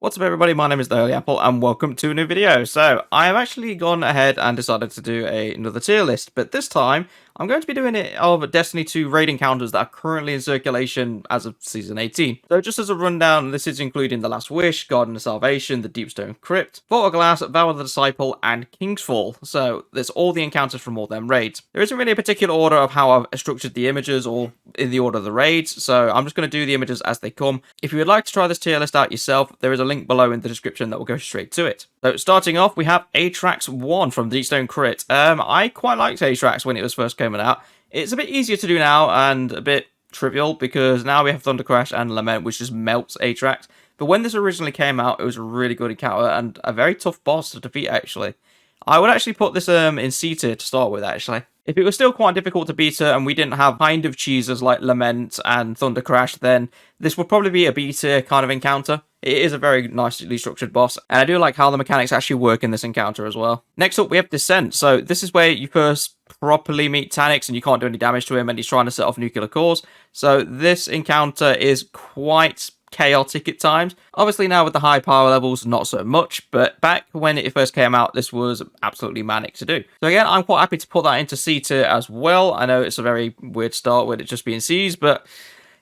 What's up everybody, my name is The Holy Apple and welcome to a new video. So I have actually gone ahead and decided to do another tier list, but this time I'm going to be doing it of Destiny 2 raid encounters that are currently in circulation as of Season 18. So just as a rundown, this is including The Last Wish, Garden of Salvation, the Deep Stone Crypt, Vault of Glass, Vow of the Disciple, and Kingsfall. So there's all the encounters from all them raids. There isn't really a particular order of how I've structured the images or in the order of the raids, so I'm just going to do the images as they come. If you would like to try this tier list out yourself, there is a link below in the description that will go straight to it. So starting off, we have Atrax 1 from Deep Stone Crypt. I quite liked Atrax when it was first coming out. It's a bit easier to do now and a bit trivial because now we have Thunder Crash and Lament, which just melts Atrax. But when this originally came out, it was a really good encounter and a very tough boss to defeat, actually. I would actually put this in C tier to start with, actually. If it was still quite difficult to beat her and we didn't have kind of cheeses like Lament and Thunder Crash, then this would probably be a B tier kind of encounter. It is a very nicely structured boss, and I do like how the mechanics actually work in this encounter as well. Next up, we have Descent. So this is where you first properly meet Taniks and you can't do any damage to him and he's trying to set off nuclear cores. So this encounter is quite chaotic at times. Obviously now with the high power levels, not so much, but back when it first came out, this was absolutely manic to do. So again, I'm quite happy to put that into C tier as well. I know it's a very weird start with it just being C's, but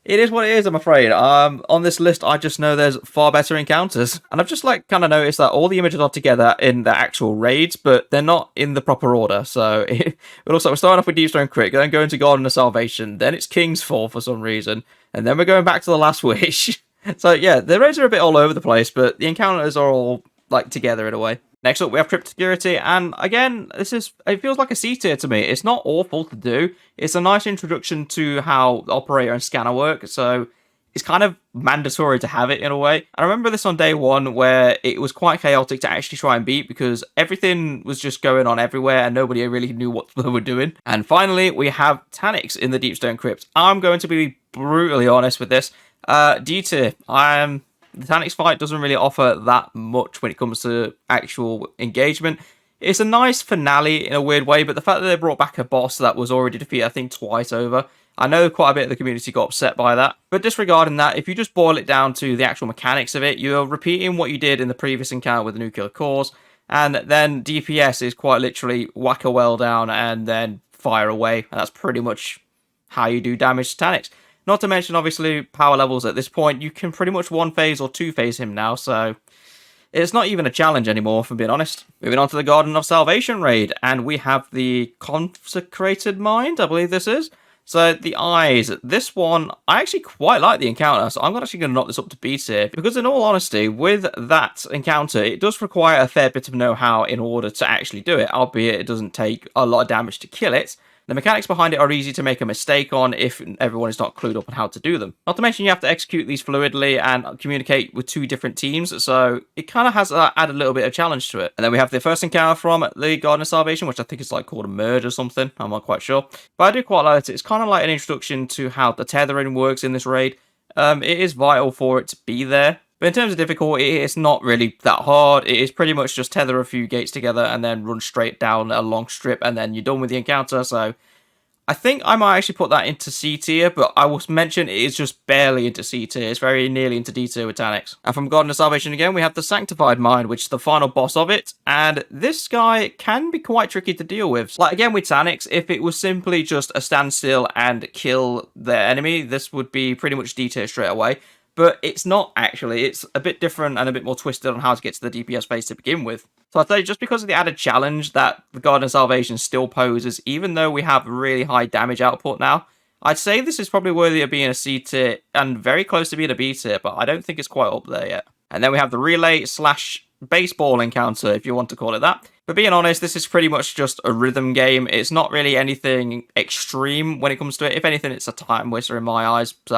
it is what it is, I'm afraid. On this list, I just know there's far better encounters. And I've just kind of noticed that all the images are together in the actual raids, but they're not in the proper order. So it looks like we're starting off with Deep Stone Crypt, then going to Garden of Salvation, then it's Kingsfall for some reason, and then we're going back to The Last Wish. So yeah, the raids are a bit all over the place, but the encounters are all together in a way. Next up, we have Crypt Security, and again, it feels like a C tier to me. It's not awful to do. It's a nice introduction to how the operator and scanner work, so it's kind of mandatory to have it in a way. I remember this on day one where it was quite chaotic to actually try and beat because everything was just going on everywhere and nobody really knew what they were doing. And finally, we have Taniks in the Deep Stone Crypt. I'm going to be brutally honest with this. D tier. The Taniks fight doesn't really offer that much when it comes to actual engagement. It's a nice finale in a weird way, but the fact that they brought back a boss that was already defeated, I think, twice over, I know quite a bit of the community got upset by that. But disregarding that, if you just boil it down to the actual mechanics of it, you're repeating what you did in the previous encounter with the nuclear cores, and then DPS is quite literally whack a well down and then fire away, and that's pretty much how you do damage to Taniks. Not to mention, obviously, power levels at this point. You can pretty much one-phase or two-phase him now, so it's not even a challenge anymore, if I'm being honest. Moving on to the Garden of Salvation raid, and we have the Consecrated Mind, I believe this is. So, the Eyes. This one, I actually quite like the encounter, so I'm actually going to knock this up to B tier. Because in all honesty, with that encounter, it does require a fair bit of know-how in order to actually do it, albeit it doesn't take a lot of damage to kill it. The mechanics behind it are easy to make a mistake on if everyone is not clued up on how to do them. Not to mention you have to execute these fluidly and communicate with two different teams, so it kind of has add a little bit of challenge to it. And then we have the first encounter from the Garden of Salvation, which I think is called a merge or something, I'm not quite sure. But I do quite like it. It's kind of like an introduction to how the tethering works in this raid. It is vital for it to be there. But in terms of difficulty, it's not really that hard. It is pretty much just tether a few gates together and then run straight down a long strip and then you're done with the encounter. So I think I might actually put that into C tier, but I will mention it is just barely into C tier. It's very nearly into D tier with Taniks. And from Garden of Salvation again, we have the Sanctified Mind, which is the final boss of it. And this guy can be quite tricky to deal with. Again with Taniks, if it was simply just a standstill and kill the enemy, this would be pretty much D tier straight away. But it's not actually. It's a bit different and a bit more twisted on how to get to the DPS phase to begin with. So I'd say just because of the added challenge that the Garden of Salvation still poses, even though we have really high damage output now, I'd say this is probably worthy of being a C tier and very close to being a B tier, but I don't think it's quite up there yet. And then we have the Relay/Baseball encounter, if you want to call it that. But being honest, this is pretty much just a rhythm game. It's not really anything extreme when it comes to it. If anything, it's a time waster in my eyes. So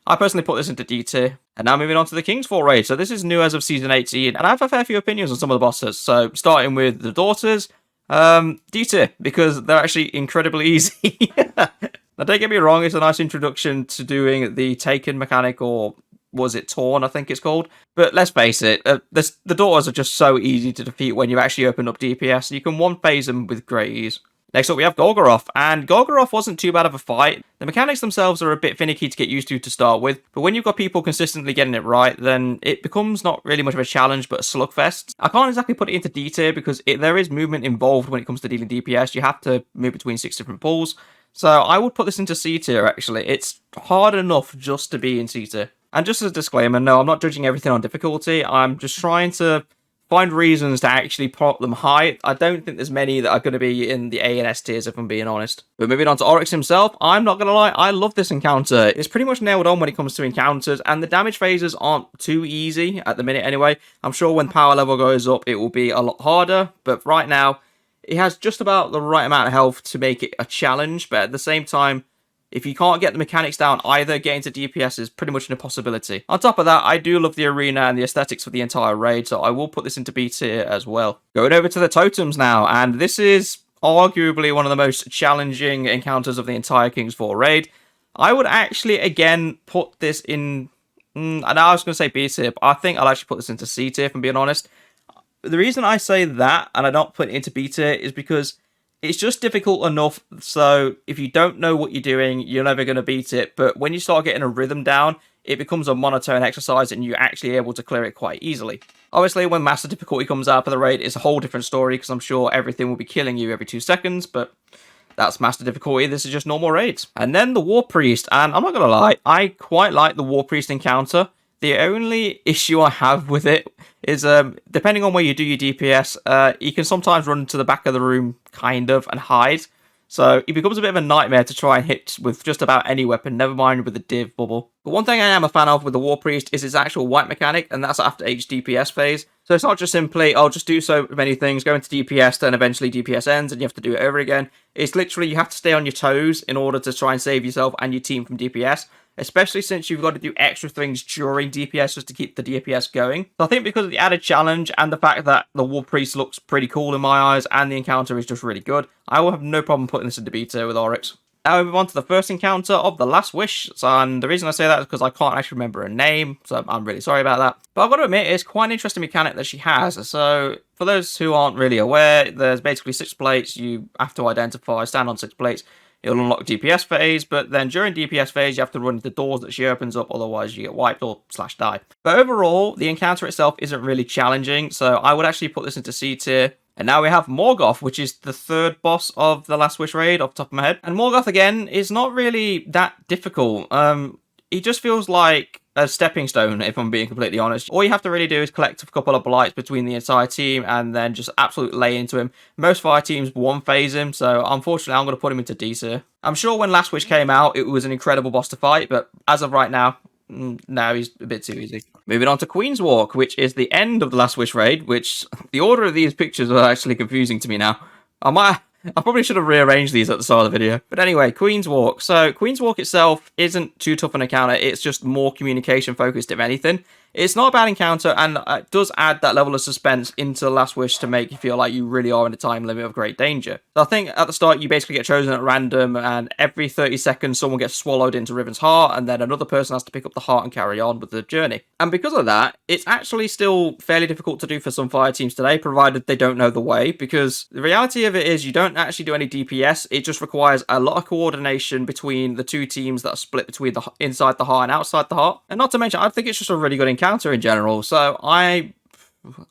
I personally put this into D tier. And now moving on to the Kingsfall raid. So this is new as of Season 18, and I have a fair few opinions on some of the bosses. So starting with the Daughters, D tier, because they're actually incredibly easy. Now don't get me wrong, it's a nice introduction to doing the Taken mechanic, or was it Torn, I think it's called. But let's face it, the Daughters are just so easy to defeat when you actually open up DPS. You can one-phase them with great ease. Next up, we have Golgoroth, and Golgoroth wasn't too bad of a fight. The mechanics themselves are a bit finicky to get used to start with, but when you've got people consistently getting it right, then it becomes not really much of a challenge, but a slugfest. I can't exactly put it into D tier because there is movement involved when it comes to dealing DPS. You have to move between 6 different pools, so I would put this into C tier, actually. It's hard enough just to be in C tier. And just as a disclaimer, no, I'm not judging everything on difficulty. I'm just trying to find reasons to actually put them high. I don't think there's many that are going to be in the A and S tiers, if I'm being honest. But moving on to Oryx himself, I'm not going to lie, I love this encounter. It's pretty much nailed on when it comes to encounters, and the damage phases aren't too easy at the minute anyway. I'm sure when power level goes up, it will be a lot harder, but right now, it has just about the right amount of health to make it a challenge, but at the same time, if you can't get the mechanics down either, getting to DPS is pretty much an impossibility. On top of that, I do love the arena and the aesthetics for the entire raid, so I will put this into B tier as well. Going over to the totems now, and this is arguably one of the most challenging encounters of the entire Kingsfall raid. I would actually, again, put this in... I know I was going to say B tier, but I think I'll actually put this into C tier, if I'm being honest. The reason I say that, and I don't put it into B tier, is because it's just difficult enough, so if you don't know what you're doing, you're never going to beat it. But when you start getting a rhythm down, it becomes a monotone exercise and you're actually able to clear it quite easily. Obviously, when Master Difficulty comes out for the raid, it's a whole different story, because I'm sure everything will be killing you every 2 seconds, but that's Master Difficulty. This is just normal raids. And then the War Priest, and I'm not going to lie, I quite like the War Priest encounter. The only issue I have with it is, depending on where you do your DPS, you can sometimes run to the back of the room, kind of, and hide. So it becomes a bit of a nightmare to try and hit with just about any weapon, never mind with the div bubble. But one thing I am a fan of with the War Priest is its actual wipe mechanic, and that's after each DPS phase. So it's not just simply, I'll just do so many things, go into DPS, then eventually DPS ends, and you have to do it over again. It's literally, you have to stay on your toes in order to try and save yourself and your team from DPS. Especially since you've got to do extra things during DPS just to keep the DPS going. So I think because of the added challenge and the fact that the War Priest looks pretty cool in my eyes and the encounter is just really good, I will have no problem putting this into beta with Oryx. Now we move on to the first encounter of the Last Wish, and the reason I say that is because I can't actually remember her name, so I'm really sorry about that. But I've got to admit, it's quite an interesting mechanic that she has. So for those who aren't really aware, there's basically 6 plates you have to identify, stand on 6 plates. It'll unlock DPS phase, but then during DPS phase, you have to run into the doors that she opens up, otherwise you get wiped or /die. But overall, the encounter itself isn't really challenging, so I would actually put this into C tier. And now we have Morgoth, which is the 3rd boss of the Last Wish raid, off the top of my head. And Morgoth, again, is not really that difficult. He just feels like a stepping stone, if I'm being completely honest. All you have to really do is collect a couple of blights between the entire team and then just absolutely lay into him. Most fire teams one-phase him, so unfortunately I'm going to put him into D tier. I'm sure when Last Wish came out, it was an incredible boss to fight, but as of right now, no, he's a bit too easy. Moving on to Queen's Walk, which is the end of the Last Wish raid, which the order of these pictures are actually confusing to me now. I probably should have rearranged these at the start of the video. But anyway, Queen's Walk. So, Queen's Walk itself isn't too tough an encounter. It's just more communication focused, if anything. It's not a bad encounter, and it does add that level of suspense into the Last Wish to make you feel like you really are in a time limit of great danger. So I think at the start, you basically get chosen at random, and every 30 seconds, someone gets swallowed into Riven's heart, and then another person has to pick up the heart and carry on with the journey. And because of that, it's actually still fairly difficult to do for some fire teams today, provided they don't know the way, because the reality of it is you don't actually do any DPS. It just requires a lot of coordination between the 2 teams that are split between the inside the heart and outside the heart. And not to mention, I think it's just a really good encounter in general, so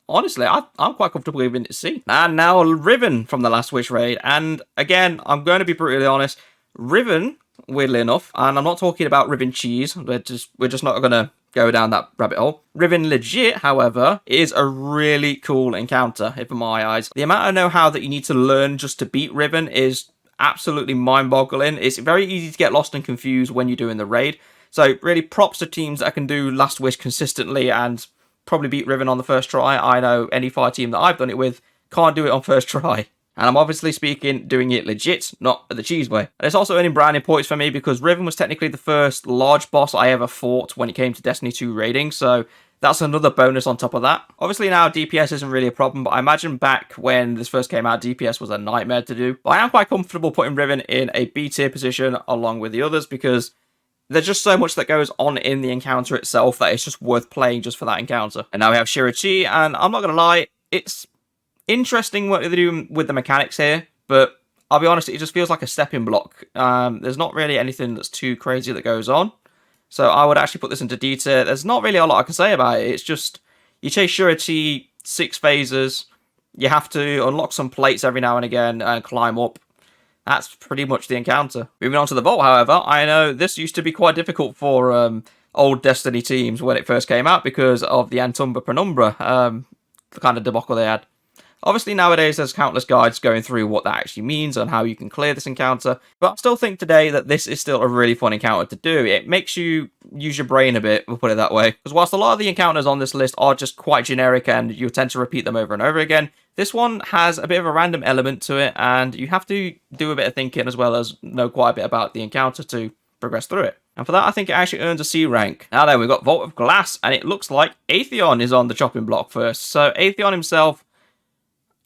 honestly, I'm quite comfortable giving it a C. And now Riven from the Last Wish raid, and again, I'm going to be brutally honest, Riven, weirdly enough, and I'm not talking about Riven cheese, we're just not going to go down that rabbit hole. Riven legit, however, is a really cool encounter, in my eyes. The amount of know-how that you need to learn just to beat Riven is absolutely mind-boggling. It's very easy to get lost and confused when you're doing the raid. So really props to teams that can do Last Wish consistently and probably beat Riven on the first try. I know any fire team that I've done it with can't do it on first try. And I'm obviously speaking doing it legit, not the cheese way. And it's also earning brownie points for me because Riven was technically the first large boss I ever fought when it came to Destiny 2 raiding. So that's another bonus on top of that. Obviously now DPS isn't really a problem, but I imagine back when this first came out, DPS was a nightmare to do. But I am quite comfortable putting Riven in a B tier position along with the others because there's just so much that goes on in the encounter itself that it's just worth playing just for that encounter. And now we have Shirachi, and I'm not going to lie, it's interesting what they're doing with the mechanics here, but I'll be honest, it just feels like a stepping block. There's not really anything that's too crazy that goes on. So I would actually put this into D tier. There's not really a lot I can say about it. It's just, you chase surety, 6 phases, you have to unlock some plates every now and again and climb up. That's pretty much the encounter. Moving on to the vault, however, I know this used to be quite difficult for old Destiny teams when it first came out because of the Antumba Penumbra, the kind of debacle they had. Obviously, nowadays, there's countless guides going through what that actually means and how you can clear this encounter, but I still think today that this is still a really fun encounter to do. It makes you use your brain a bit, we'll put it that way, because whilst a lot of the encounters on this list are just quite generic and you tend to repeat them over and over again, this one has a bit of a random element to it, and you have to do a bit of thinking as well as know quite a bit about the encounter to progress through it. And for that, I think it actually earns a C rank. Now then, we've got Vault of Glass, and it looks like Atheon is on the chopping block first. So Atheon himself,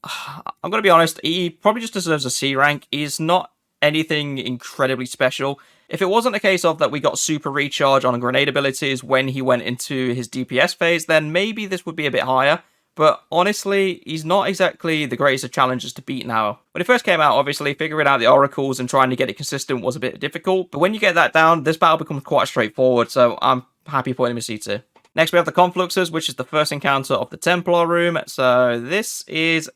I'm going to be honest, he probably just deserves a C rank. He's not anything incredibly special. If it wasn't a case of that we got super recharge on grenade abilities when he went into his DPS phase, then maybe this would be a bit higher. But honestly, he's not exactly the greatest of challengers to beat now. When it first came out, obviously, figuring out the oracles and trying to get it consistent was a bit difficult. But when you get that down, this battle becomes quite straightforward, so I'm happy putting him in C tier. Next, we have the Confluxes, which is the first encounter of the Templar room. So this is...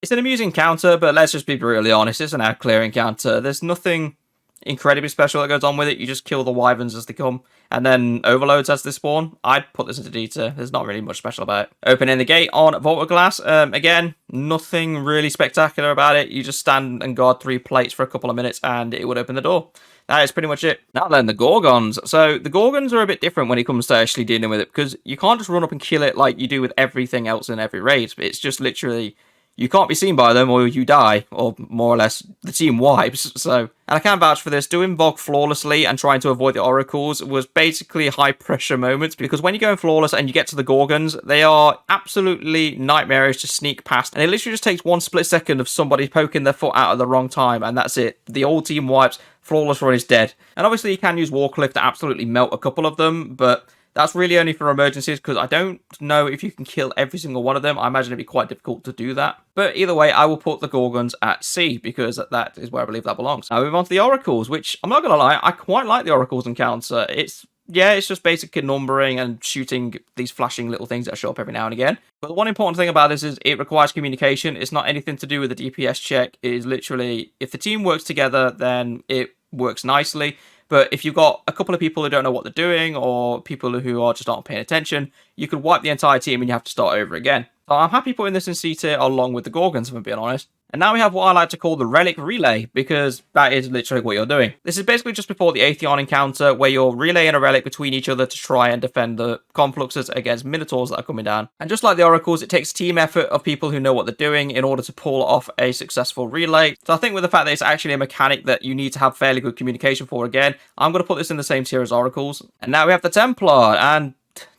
it's an amusing encounter, but let's just be brutally honest, it's an out-clear encounter. There's nothing incredibly special that goes on with it. You just kill the wyverns as they come, and then overloads as they spawn. I'd put this into D tier. There's not really much special about it. Opening the gate on Vault of Glass. Again, nothing really spectacular about it. You just stand and guard 3 plates for a couple of minutes, and it would open the door. That is pretty much it. Now then, the Gorgons. So the Gorgons are a bit different when it comes to actually dealing with it, because you can't just run up and kill it like you do with everything else in every raid. It's just literally... you can't be seen by them or you die, or more or less the team wipes. So, and I can vouch for this, doing Vogue flawlessly and trying to avoid the oracles was basically high pressure moments, because when you go flawless and you get to the Gorgons, they are absolutely nightmarish to sneak past, and it literally just takes 1 split second of somebody poking their foot out at the wrong time, and that's it. The old team wipes, flawless run is dead. And obviously you can use Warcliff to absolutely melt a couple of them, but that's really only for emergencies, because I don't know if you can kill every single one of them. I imagine it'd be quite difficult to do that. But either way, I will put the Gorgons at C, because that is where I believe that belongs. Now we move on to the Oracles, which, I'm not going to lie, I quite like the Oracles encounter. It's just basic numbering and shooting these flashing little things that show up every now and again. But the one important thing about this is it requires communication. It's not anything to do with the DPS check. It is literally, if the team works together, then it works nicely. But if you've got a couple of people who don't know what they're doing, or people who are just aren't paying attention, you could wipe the entire team and you have to start over again. So I'm happy putting this in C tier along with the Gorgons, if I'm being honest. And now we have what I like to call the Relic Relay, because that is literally what you're doing. This is basically just before the Atheon encounter, where you're relaying a relic between each other to try and defend the Confluxes against Minotaurs that are coming down. And just like the Oracles, it takes team effort of people who know what they're doing in order to pull off a successful relay. So I think with the fact that it's actually a mechanic that you need to have fairly good communication for again, I'm going to put this in the same tier as Oracles. And now we have the Templar, and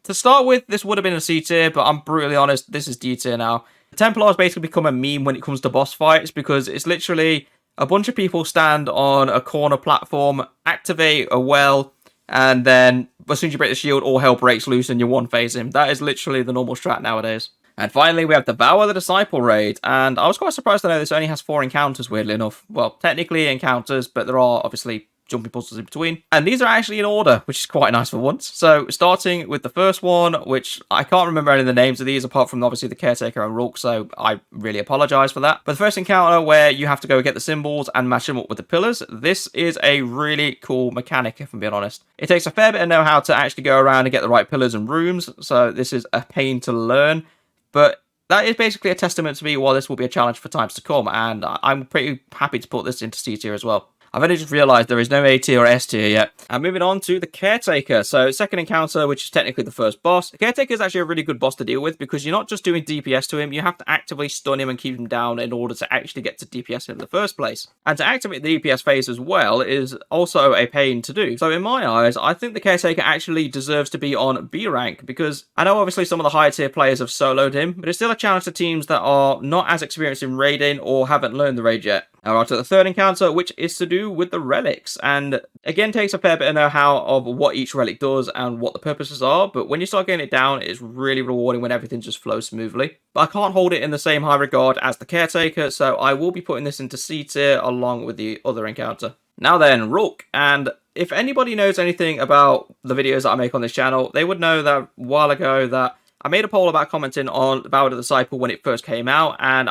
to start with, this would have been a C tier, but I'm brutally honest, this is D tier now. The Templar has basically become a meme when it comes to boss fights, because it's literally a bunch of people stand on a corner platform, activate a well, and then as soon as you break the shield, all hell breaks loose and you one-phase him. That is literally the normal strat nowadays. And finally, we have Devour the Disciple raid, and I was quite surprised to know this only has 4 encounters, weirdly enough. Well, technically encounters, but there are obviously jumping puzzles in between. And these are actually in order, which is quite nice for once. So starting with the first one, which I can't remember any of the names of these apart from obviously the Caretaker and Rook, so I really apologise for that. But the first encounter where you have to go get the symbols and match them up with the pillars, this is a really cool mechanic, if I'm being honest. It takes a fair bit of know-how to actually go around and get the right pillars and rooms, so this is a pain to learn. But that is basically a testament to me why this will be a challenge for times to come, and I'm pretty happy to put this into C tier as well. I've only just realised there is no A tier or S tier yet. And moving on to the Caretaker. So second encounter, which is technically the first boss. The Caretaker is actually a really good boss to deal with, because you're not just doing DPS to him, you have to actively stun him and keep him down in order to actually get to DPS him in the first place. And to activate the DPS phase as well is also a pain to do. So in my eyes, I think the Caretaker actually deserves to be on B rank, because I know obviously some of the higher tier players have soloed him, but it's still a challenge to teams that are not as experienced in raiding or haven't learned the raid yet. Alright, to the third encounter, which is to do with the relics, and again takes a fair bit of know-how of what each relic does and what the purposes are, but when you start getting it down, it's really rewarding when everything just flows smoothly. But I can't hold it in the same high regard as the Caretaker, so I will be putting this into C tier along with the other encounter. Now then, Rook, and if anybody knows anything about the videos that I make on this channel, they would know that a while ago that I made a poll about commenting on Ballad of the Disciple when it first came out, and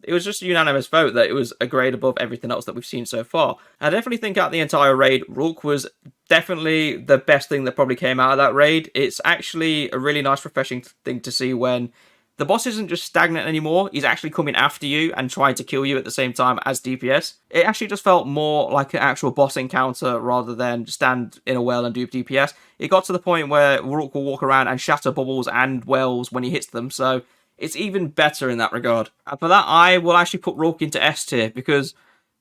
it was just a unanimous vote that it was a grade above everything else that we've seen so far. I definitely think out the entire raid, Rook was definitely the best thing that probably came out of that raid. It's actually a really nice, refreshing thing to see when the boss isn't just stagnant anymore. He's actually coming after you and trying to kill you at the same time as DPS. It actually just felt more like an actual boss encounter rather than stand in a well and do DPS. It got to the point where Rook will walk around and shatter bubbles and wells when he hits them, so it's even better in that regard. And for that, I will actually put Rook into S tier, because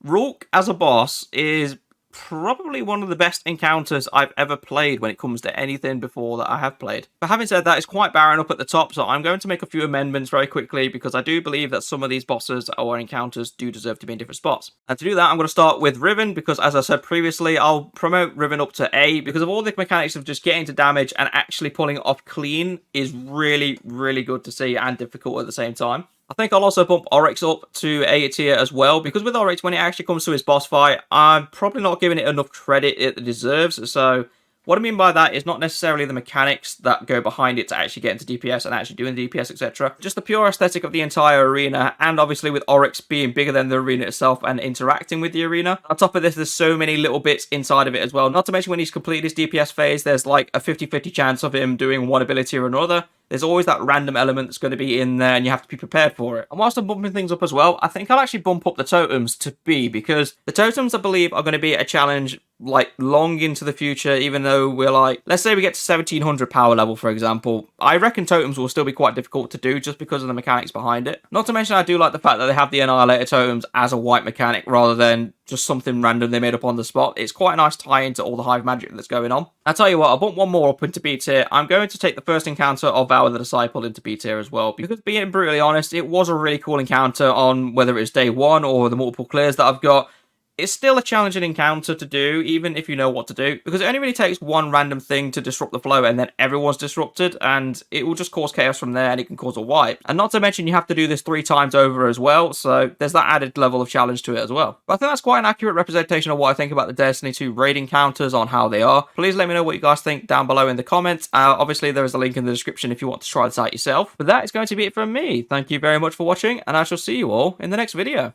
Rook as a boss is probably one of the best encounters I've ever played when it comes to anything before that I have played. But having said that, it's quite barren up at the top, so I'm going to make a few amendments very quickly, because I do believe that some of these bosses or encounters do deserve to be in different spots. And to do that, I'm going to start with Riven, because as I said previously, I'll promote Riven up to A, because of all the mechanics of just getting to damage and actually pulling it off clean is really, really good to see and difficult at the same time. I think I'll also bump Oryx up to A tier as well, because with Oryx, when it actually comes to his boss fight, I'm probably not giving it enough credit it deserves. So what I mean by that is not necessarily the mechanics that go behind it to actually get into DPS and actually doing DPS, etc. Just the pure aesthetic of the entire arena, and obviously with Oryx being bigger than the arena itself and interacting with the arena. On top of this, there's so many little bits inside of it as well. Not to mention when he's completed his DPS phase, there's like a 50-50 chance of him doing one ability or another. There's always that random element that's going to be in there, and you have to be prepared for it. And whilst I'm bumping things up as well, I think I'll actually bump up the totems to B, because the totems, I believe, are going to be a challenge like long into the future, even though we're like, let's say we get to 1700 power level, for example. I reckon totems will still be quite difficult to do just because of the mechanics behind it. Not to mention, I do like the fact that they have the Annihilator totems as a white mechanic rather than just something random they made up on the spot. It's quite a nice tie into all the hive magic that's going on. I'll tell you what, I'll bump one more up into B tier. I'm going to take the first encounter of Vow of the Disciple into B tier as well, because being brutally honest, it was a really cool encounter on whether it's day one or the multiple clears that I've got. It's still a challenging encounter to do, even if you know what to do, because it only really takes one random thing to disrupt the flow, and then everyone's disrupted, and it will just cause chaos from there, and it can cause a wipe. And not to mention, you have to do this 3 times over as well, so there's that added level of challenge to it as well. But I think that's quite an accurate representation of what I think about the Destiny 2 raid encounters on how they are. Please let me know what you guys think down below in the comments. Obviously, there is a link in the description if you want to try this out yourself. But that is going to be it from me. Thank you very much for watching, and I shall see you all in the next video.